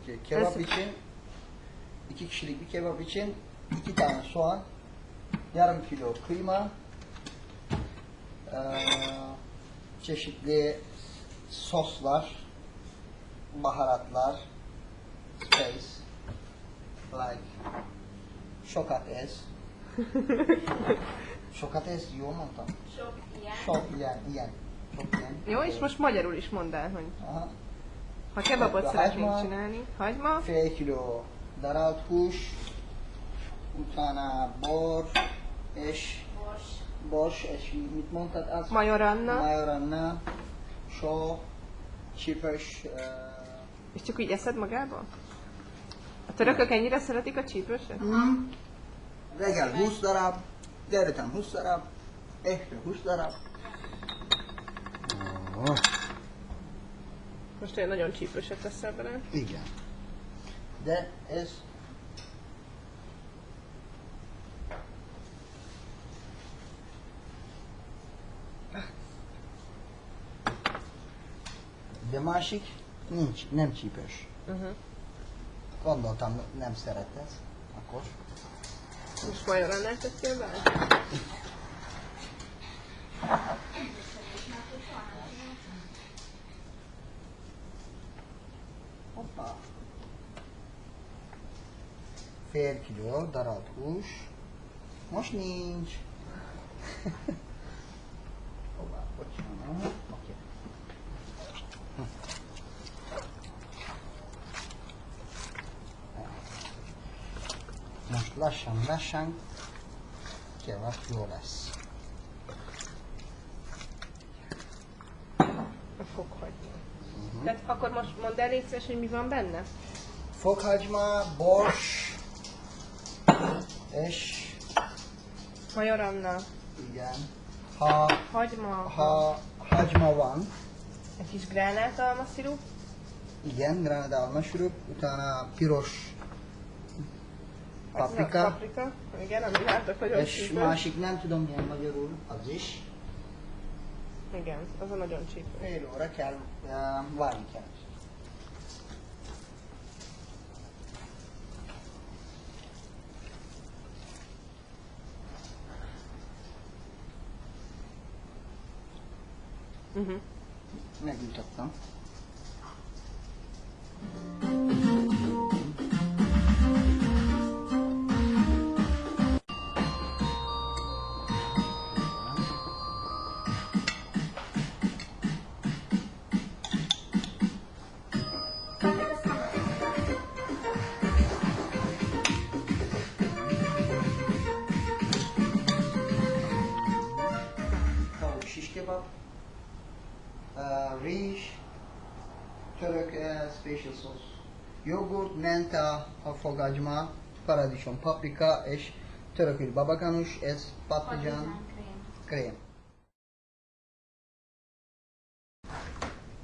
Okey. Kebap için 2 kişilik bir kebap için 2 tane soğan, yarım kilo kıyma, çeşitli soslar, baharatlar, spice, like şokates. Şokates jól mondtam? Sok ilyen. Sok ilyen. Sok ilyen. Jó, és most magyarul is mondd el, hogy Aha. ha kebabot A szeretnénk hagyma. csinálni, hagyma, Fél kiló darált hús, utána bor, és Bors. bors, és mit mondtad? Az? majoranna, Majoranna, só, csípős, és csak így eszed magába? A törökök ennyire szeretik a csípőset? reggel 20 darab, délután 20 darab, este 20 darab. Most olyan nagyon csípőset teszel bele. Igen. De ez de másik nincs, nem csípős. Gondoltam, nem szereted, akkor Most majorannát tettél bele? hoppá. Fél kiló darált hús. Most nincs. Hoppá, bocsánat. Oké. Most lassan kebab jó lesz. A fokhagyma. Tehát akkor most mondd el légy szíves, hogy mi van benne? Fokhagyma, bors, és Majoranna, igen, hagyma, ha hagyma van, egy kis gránátalma szirup, igen, granadálma sirup, utána piros paprika, paprika, igen, ami látok, hogy és csípős. másik nem tudom milyen magyarul, az is. Igen, az a nagyon csípős. Fél óra kell, várni kell. Megmutattam. Tavuk şiş kebap, rizs, török special sauce, jogurt, menta, hafogagyma, paradicsom, paprika és törökül babaganus, ez patlıcan, krém.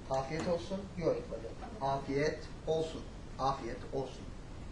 Afiyet olsun, jó itt vagyok. Afiyet olsun, afiyet olsun.